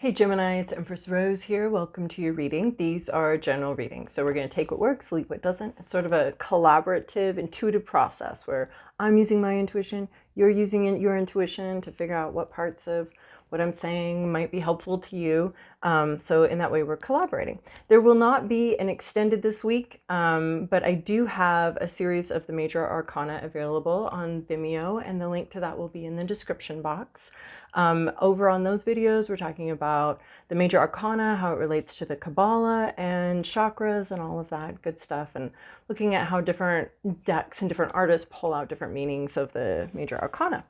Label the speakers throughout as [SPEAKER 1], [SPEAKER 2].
[SPEAKER 1] Hey Gemini, it's Empress Rose here. Welcome to your reading. These are general readings. So we're going to take what works, leave what doesn't. It's sort of a collaborative, intuitive process where I'm using my intuition, you're using your intuition to figure out what parts of what I'm saying might be helpful to you. So in that way, we're collaborating. There will not be an extended this week, but I do have a series of the major arcana available on Vimeo, and the link to that will be in the description box. Over on those videos, we're talking about the major arcana, how it relates to the Kabbalah and chakras and all of that good stuff, and looking at how different decks and different artists pull out different meanings of the major arcana.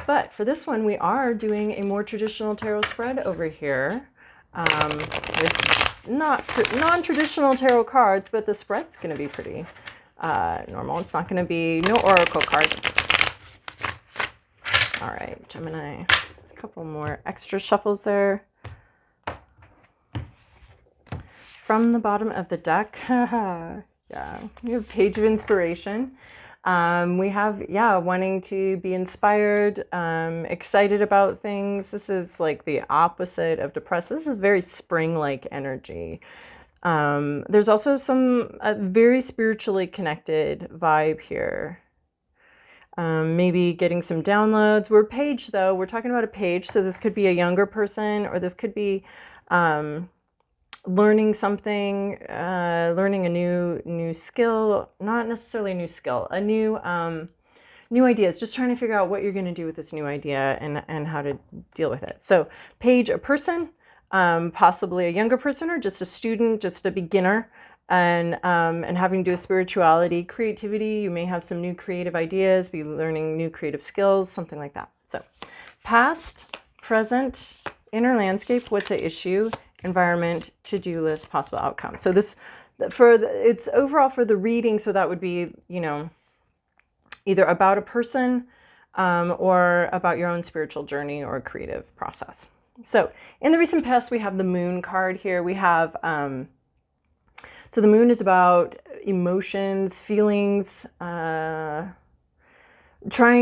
[SPEAKER 1] But for this one, we are doing a more traditional tarot spread over here with non-traditional tarot cards, but the spread's going to be pretty normal. It's not going to be no oracle cards. All right, Gemini, a couple more extra shuffles there. From the bottom of the deck, yeah, we have Page of Inspiration. We have, wanting to be inspired, excited about things. This is like the opposite of depressed. This is very spring-like energy. There's also a very spiritually connected vibe here. Maybe getting some downloads. We're page though. We're talking about a page. So this could be a younger person, or this could be learning something, learning a new skill, not necessarily a new skill, a new ideas, just trying to figure out what you're going to do with this new idea and how to deal with it. So page, a person, possibly a younger person, or just a student, just a beginner, and having to do with spirituality, creativity. You may have some new creative ideas, be learning new creative skills, something like that. So past, present, inner landscape, what's at issue, environment, to-do list, possible outcome. So this, it's overall for the reading. So that would be, either about a person or about your own spiritual journey or creative process. So in the recent past, we have the moon card here. We have, so the moon is about emotions, feelings, trying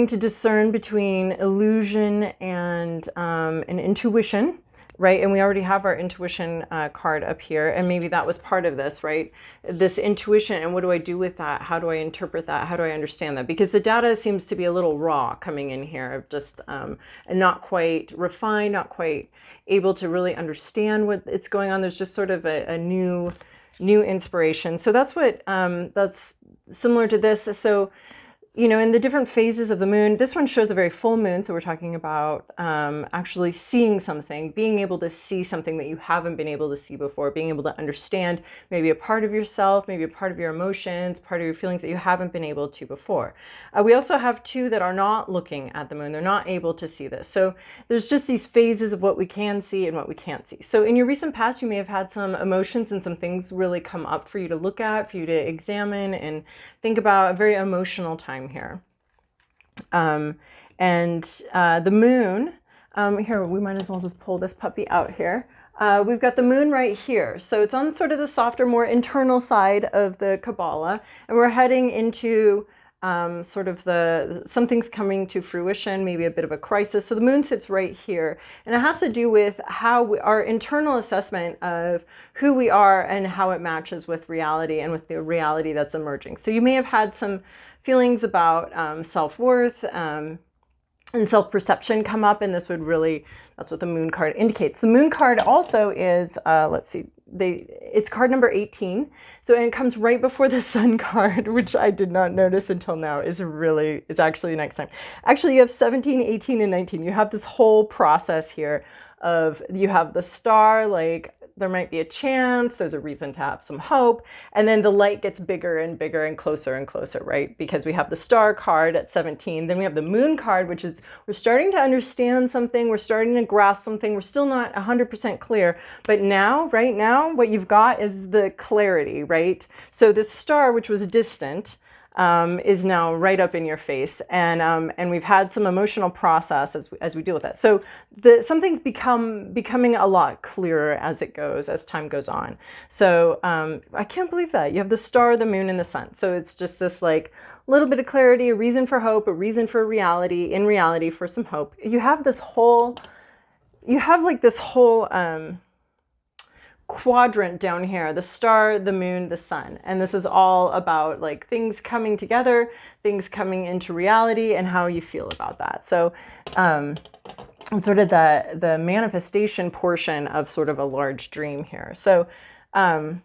[SPEAKER 1] to discern between illusion and intuition. Right, and we already have our intuition card up here, and maybe that was part of this, right? This intuition, and what do I do with that? How do I interpret that? How do I understand that? Because the data seems to be a little raw coming in here, just and not quite refined, not quite able to really understand what it's going on. There's just sort of a new inspiration. So that's what that's similar to this. So, in the different phases of the moon, this one shows a very full moon. So we're talking about actually seeing something, being able to see something that you haven't been able to see before, being able to understand maybe a part of yourself, maybe a part of your emotions, part of your feelings that you haven't been able to before. We also have two that are not looking at the moon. They're not able to see this. So there's just these phases of what we can see and what we can't see. So in your recent past, you may have had some emotions and some things really come up for you to look at, for you to examine and think about. A very emotional time here. The moon, here, we might as well just pull this puppy out here. We've got the moon right here. So it's on sort of the softer, more internal side of the Kabbalah, and we're heading into sort of something's coming to fruition, maybe a bit of a crisis. So the moon sits right here, and it has to do with how our internal assessment of who we are and how it matches with reality and with the reality that's emerging. So you may have had some feelings about self-worth and self-perception come up, and this would really, that's what the moon card indicates. The moon card also is, let's see, it's card number 18. So, and it comes right before the sun card, which I did not notice until now, it's actually next time. Actually, you have 17, 18, and 19. You have this whole process here of, you have the star, like there might be a chance, there's a reason to have some hope, and then the light gets bigger and bigger and closer, right? Because we have the star card at 17, then we have the moon card, which is, we're starting to understand something, we're starting to grasp something, we're still not 100% clear, but now, right now, what you've got is the clarity, right? So this star, which was distant, is now right up in your face, and we've had some emotional process as we deal with that. So something's becoming a lot clearer as time goes on. So I can't believe that you have the star, the moon, and the sun. So it's just this like little bit of clarity, a reason for hope, a reason for reality, in reality for some hope. You have this whole you have like this whole quadrant down here, the star, the moon, the sun. And this is all about like things coming together, things coming into reality, and how you feel about that. So and sort of the manifestation portion of sort of a large dream here. So yeah,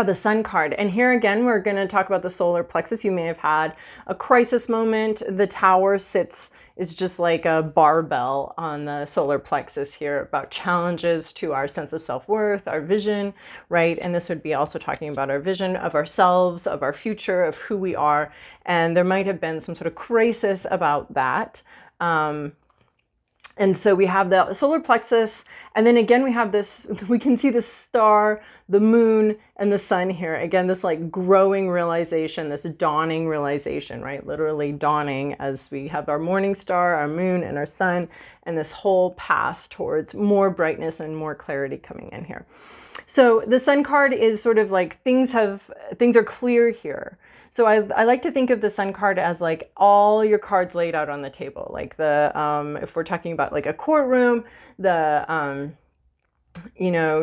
[SPEAKER 1] the sun card. And here again, we're going to talk about the solar plexus. You may have had a crisis moment. The tower is just like a barbell on the solar plexus here, about challenges to our sense of self-worth, our vision, right? And this would be also talking about our vision of ourselves, of our future, of who we are. And there might have been some sort of crisis about that. And so we have the solar plexus, and then again we have this, we can see the star, the moon, and the sun here. Again, this like growing realization, this dawning realization, right? Literally dawning as we have our morning star, our moon, and our sun, and this whole path towards more brightness and more clarity coming in here. So the sun card is sort of like things are clear here. So I like to think of the sun card as like all your cards laid out on the table. Like if we're talking about like a courtroom, the,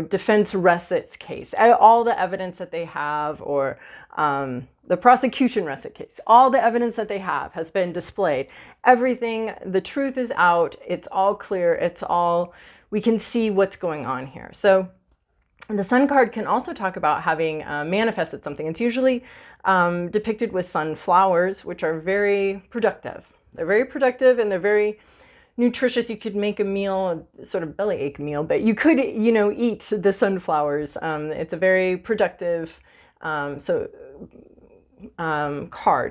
[SPEAKER 1] defense rests its case, all the evidence that they have, or the prosecution rests its case, all the evidence that they have has been displayed. Everything, the truth is out. It's all clear. We can see what's going on here. So the sun card can also talk about having manifested something. It's usually depicted with sunflowers, which are very productive. They're very productive and they're very nutritious. You could make a meal, sort of bellyache meal, but you could, eat the sunflowers. It's a very productive card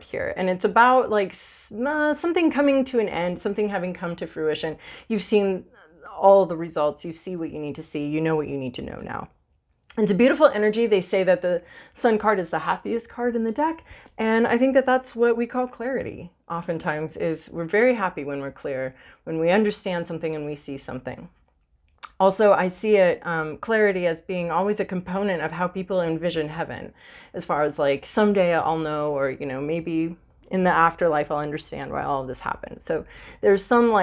[SPEAKER 1] here. And it's about like something coming to an end, something having come to fruition. You've seen all the results. You see what you need to see. You know what you need to know now. It's a beautiful energy. They say that the sun card is the happiest card in the deck. And I think that that's what we call clarity. Oftentimes is we're very happy when we're clear, when we understand something and we see something. Also, I see it, clarity as being always a component of how people envision heaven, as far as like someday I'll know, or, maybe in the afterlife I'll understand why all of this happened. So there's some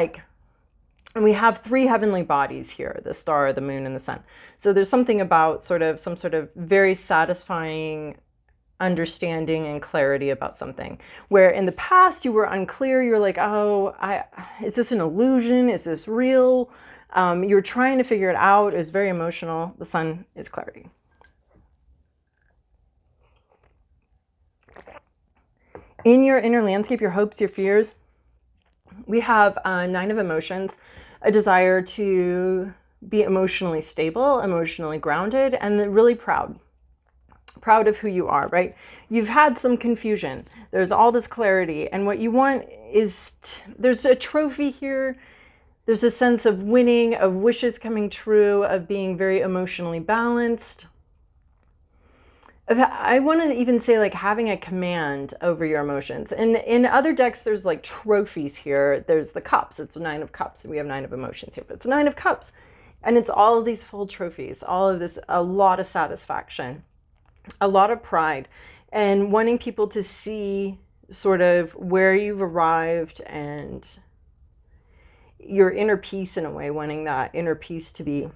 [SPEAKER 1] and we have three heavenly bodies here, the star, the moon, and the sun. So there's something about some sort of very satisfying understanding and clarity about something, where in the past you were unclear. You were like, oh, is this an illusion? Is this real? You were trying to figure it out. It was very emotional. The sun is clarity. In your inner landscape, your hopes, your fears, we have 9 of emotions, a desire to be emotionally stable, emotionally grounded, and really proud of who you are, right? You've had some confusion. There's all this clarity, and what you want is, there's a trophy here. There's a sense of winning, of wishes coming true, of being very emotionally balanced. I want to even say like having a command over your emotions. And in other decks, there's like trophies here. There's the cups. It's 9 of cups. We have 9 of emotions here, but it's 9 of cups. And it's all of these full trophies, all of this, a lot of satisfaction, a lot of pride, and wanting people to see sort of where you've arrived and your inner peace, in a way, wanting that inner peace to be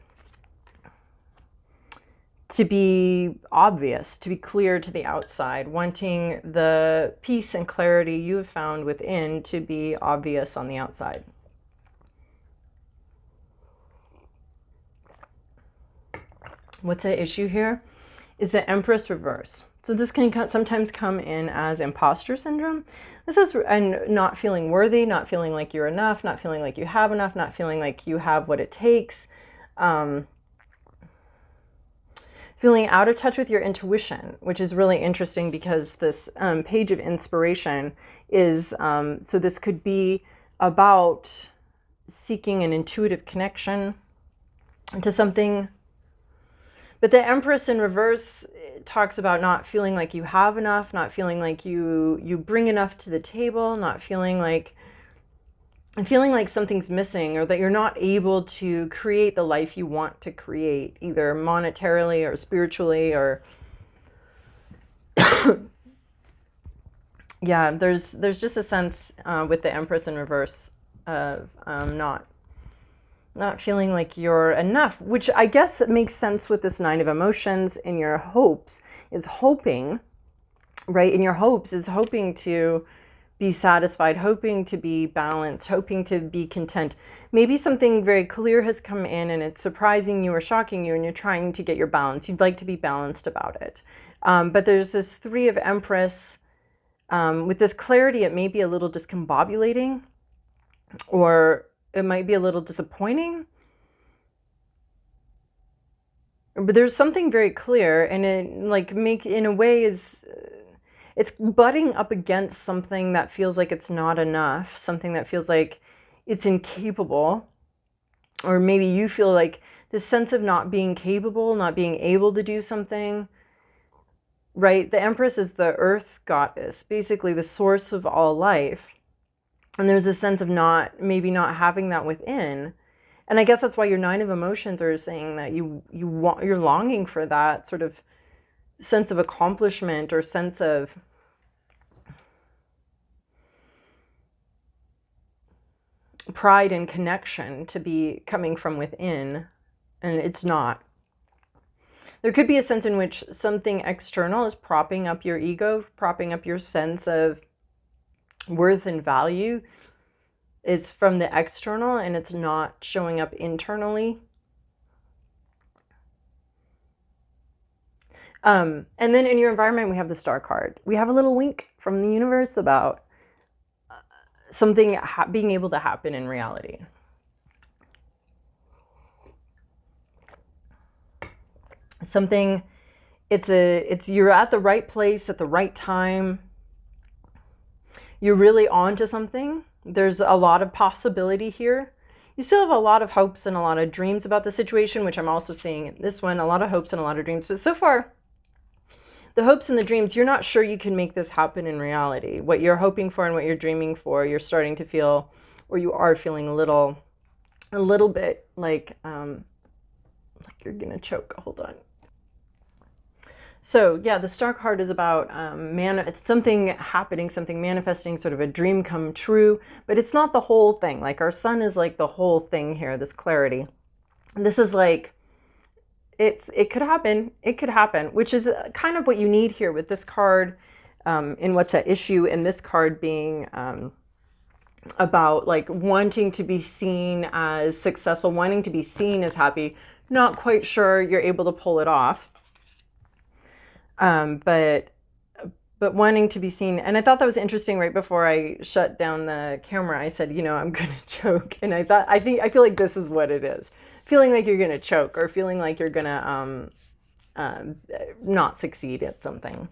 [SPEAKER 1] obvious, to be clear to the outside, wanting the peace and clarity you have found within to be obvious on the outside. What's at issue here is the Empress Reverse. So this can sometimes come in as imposter syndrome. This is not feeling worthy, not feeling like you're enough, not feeling like you have enough, not feeling like you have what it takes. Feeling out of touch with your intuition, which is really interesting because this page of inspiration is, so this could be about seeking an intuitive connection to something. But the Empress in reverse talks about not feeling like you have enough, not feeling like you bring enough to the table, not feeling like something's missing, or that you're not able to create the life you want to create, either monetarily or spiritually, or yeah, there's just a sense with the Empress in reverse of not not feeling like you're enough, which I guess makes sense with this 9 of emotions. In your hopes is hoping, right? In your hopes is hoping to be satisfied, hoping to be balanced, hoping to be content. Maybe something very clear has come in and it's surprising you or shocking you, and you're trying to get your balance. You'd like to be balanced about it. But there's this 3 of Empress. With this clarity, it may be a little discombobulating, or it might be a little disappointing. But there's something very clear, and it like in a way is, it's butting up against something that feels like it's not enough, something that feels like it's incapable, or maybe you feel like this sense of not being capable, not being able to do something, right? The Empress is the earth goddess, basically the source of all life. And there's a sense of maybe not having that within. And I guess that's why your 9 of emotions are saying that you're longing for that sort of sense of accomplishment, or sense of pride and connection to be coming from within, and it's not. There could be a sense in which something external is propping up your ego, propping up your sense of worth and value. It's from the external and it's not showing up internally. And then in your environment, we have the Star card. We have a little wink from the universe about something being able to happen in reality. Something, it's you're at the right place at the right time. You're really on to something. There's a lot of possibility here. You still have a lot of hopes and a lot of dreams about the situation, which I'm also seeing in this one, a lot of hopes and a lot of dreams. But so far, the hopes and the dreams, you're not sure you can make this happen in reality. What you're hoping for and what you're dreaming for, you're starting to feel, or you are feeling a little bit like you're gonna choke. Hold on. So yeah, the Star card is about it's something happening, something manifesting, sort of a dream come true, but it's not the whole thing. Like our sun is like the whole thing here, this clarity. And this is like, it could happen, which is kind of what you need here with this card, in what's at issue, and this card being about like wanting to be seen as successful, wanting to be seen as happy, not quite sure you're able to pull it off. But wanting to be seen. And I thought that was interesting. Right before I shut down the camera, I said, I'm going to choke. And I feel like this is what it is. Feeling like you're going to choke, or feeling like you're going to not succeed at something.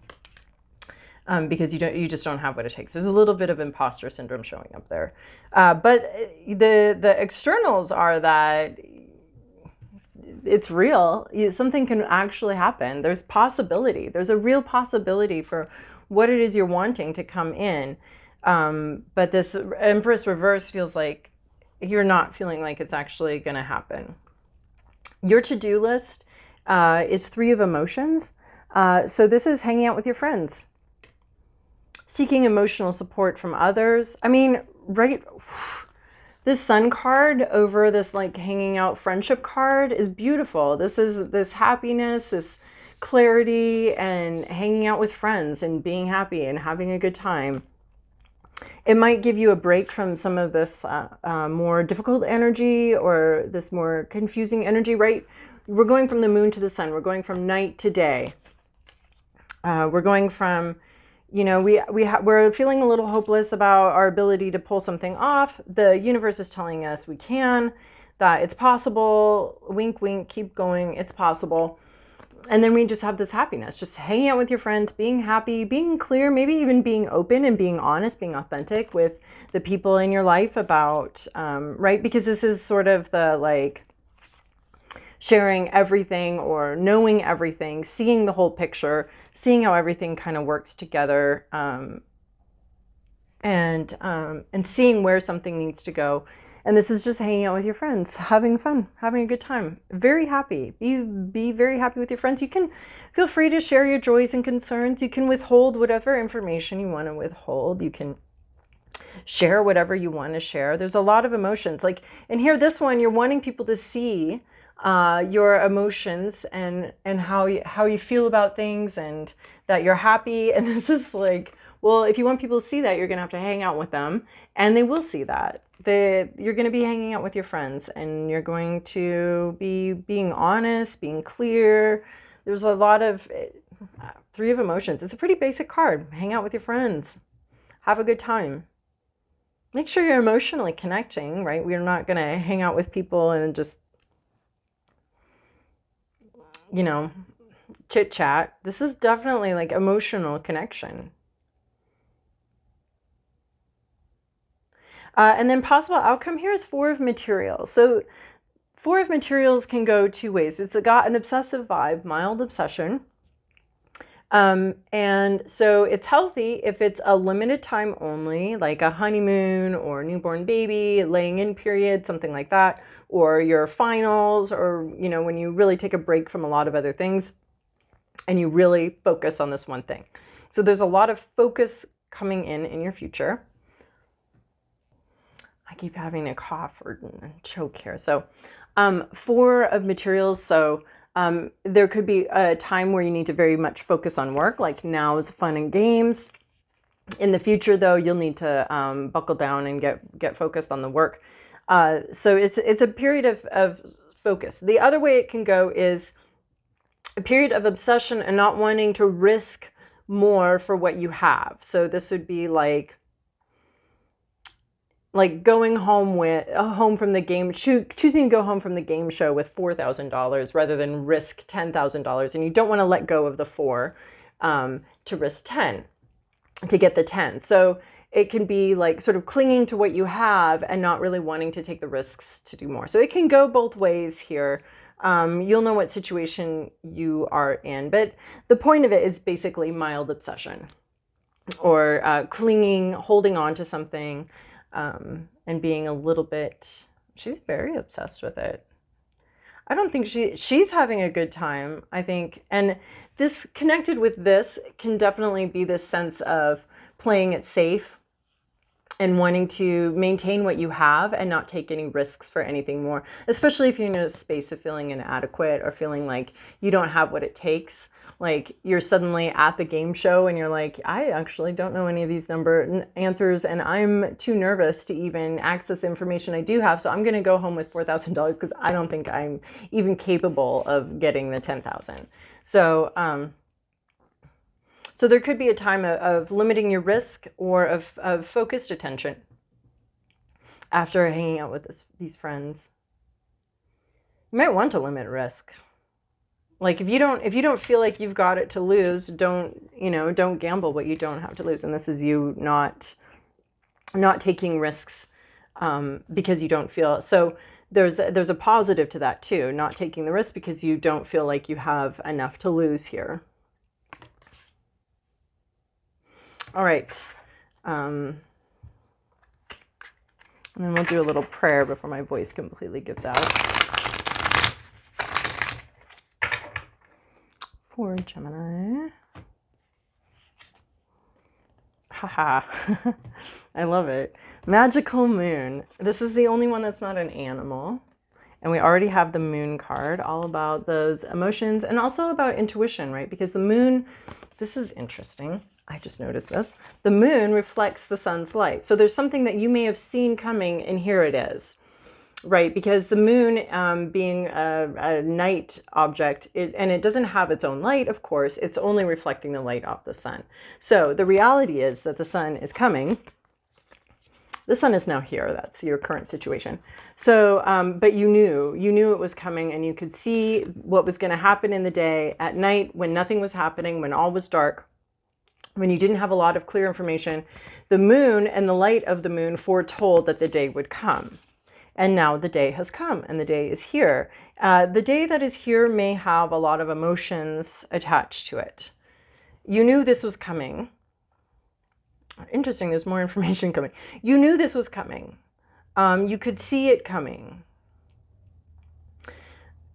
[SPEAKER 1] Because you just don't have what it takes. There's a little bit of imposter syndrome showing up there. But the externals are that it's real. Something can actually happen. There's possibility. There's a real possibility for what it is you're wanting to come in. But this Empress Reverse feels like you're not feeling like it's actually going to happen. Your to-do list is 3 of emotions. So this is hanging out with your friends, seeking emotional support from others. I mean, right... This Sun card over this like hanging out friendship card is beautiful. This is this happiness, this clarity, and hanging out with friends and being happy and having a good time. It might give you a break from some of this more difficult energy, or this more confusing energy, right? We're going from the moon to the sun. We're going from night to day. We're going from... we're feeling a little hopeless about our ability to pull something off. The universe is telling us we can, that it's possible. Wink, wink, keep going. It's possible. And then we just have this happiness, just hanging out with your friends, being happy, being clear, maybe even being open and being honest, being authentic with the people in your life about, right? Because this is sort of the like sharing everything, or knowing everything, seeing the whole picture, seeing how everything kind of works together, and seeing where something needs to go. And this is just hanging out with your friends, having fun, having a good time, very happy. Be very happy with your friends. You can feel free to share your joys and concerns. You can withhold whatever information you want to withhold. You can Share whatever you want to share. There's a lot of emotions. Like in here, this one, you're wanting people to see your emotions and how you feel about things and that you're happy. And this is like, well, if you want people to see that, you're going to have to hang out with them, and they will see that. You're going to be hanging out with your friends, and you're going to be being honest, being clear. There's a lot of Three of Emotions. It's a pretty basic card. Hang out with your friends. Have a good time. Make sure you're emotionally connecting, right? We're not going to hang out with people and just, you know, chit chat. This is definitely like emotional connection. And then possible outcome here is Four of Materials. So Four of Materials can go two ways. It's got an obsessive vibe, mild obsession. And so it's healthy if it's a limited time only, like a honeymoon or newborn baby, laying in period, something like that, or your finals, or, you know, when you really take a break from a lot of other things and you really focus on this one thing. So there's a lot of focus coming in your future. I keep having a cough or choke here. So Four of Materials. So there could be a time where you need to very much focus on work, like now is fun and games. In the future, though, you'll need to buckle down and get focused on the work. So it's a period of focus. The other way it can go is a period of obsession and not wanting to risk more for what you have. So this would be like going home from the game, choosing to go home from the game show with $4,000 rather than risk $10,000. And you don't want to let go of the 4 to risk 10 to get the 10. So it can be like sort of clinging to what you have and not really wanting to take the risks to do more. So it can go both ways here. You'll know what situation you are in, but the point of it is basically mild obsession or clinging, holding on to something. And being a little bit, she's very obsessed with it. I don't think she's having a good time, I think. And this connected with this can definitely be this sense of playing it safe and wanting to maintain what you have and not take any risks for anything more, especially if you're in a space of feeling inadequate or feeling like you don't have what it takes. Like you're suddenly at the game show and you're like, I actually don't know any of these answers and I'm too nervous to even access the information I do have. So I'm going to go home with $4,000 because I don't think I'm even capable of getting the 10,000. So, so there could be a time of limiting your risk or of focused attention after hanging out with these friends. You might want to limit risk. Like if you don't feel like you've got it to lose, don't gamble what you don't have to lose. And this is you not taking risks because you don't feel. So there's a positive to that too, not taking the risk because you don't feel like you have enough to lose here. All right. And then we'll do a little prayer before my voice completely gives out. For Gemini. Haha. I love it. Magical Moon. This is the only one that's not an animal. And we already have the Moon card, all about those emotions and also about intuition, right? Because the Moon, this is interesting. I just noticed this. The Moon reflects the sun's light. So there's something that you may have seen coming, and here it is. Right, because the moon being a night object, and it doesn't have its own light, of course, it's only reflecting the light off the sun. So the reality is that the sun is coming. The sun is now here. That's your current situation. So, but you knew it was coming, and you could see what was going to happen in the day. At night, when nothing was happening, when all was dark, when you didn't have a lot of clear information, the moon and the light of the moon foretold that the day would come. And now the day has come and the day is here. The day that is here may have a lot of emotions attached to it. You knew this was coming. Interesting, there's more information coming. You knew this was coming. You could see it coming.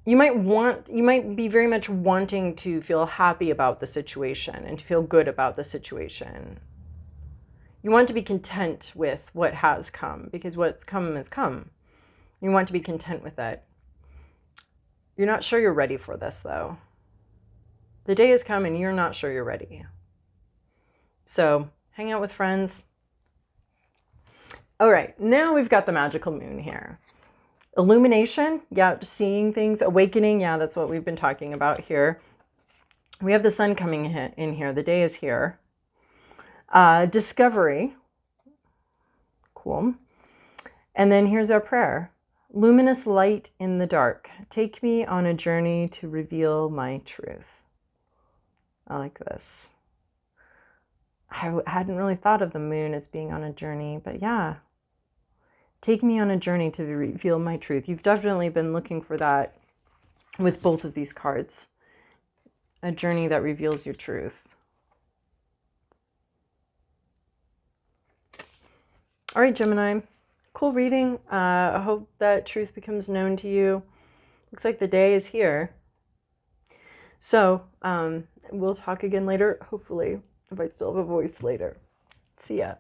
[SPEAKER 1] You might be very much wanting to feel happy about the situation and to feel good about the situation. You want to be content with what has come, because what's come has come. You want to be content with it. You're not sure you're ready for this, though. The day has come and you're not sure you're ready. So hang out with friends. All right, now we've got the magical moon here. Illumination, yeah, just seeing things. Awakening, yeah, that's what we've been talking about here. We have the sun coming in here. The day is here. Discovery, cool. And then here's our prayer. Luminous light in the dark, take me on a journey to reveal my truth. I like this. I hadn't really thought of the moon as being on a journey, but yeah. Take me on a journey to reveal my truth. You've definitely been looking for that with both of these cards. A journey that reveals your truth. All right, Gemini. Cool reading. I hope that truth becomes known to you. Looks like the day is here. So we'll talk again later, hopefully, if I still have a voice later. See ya.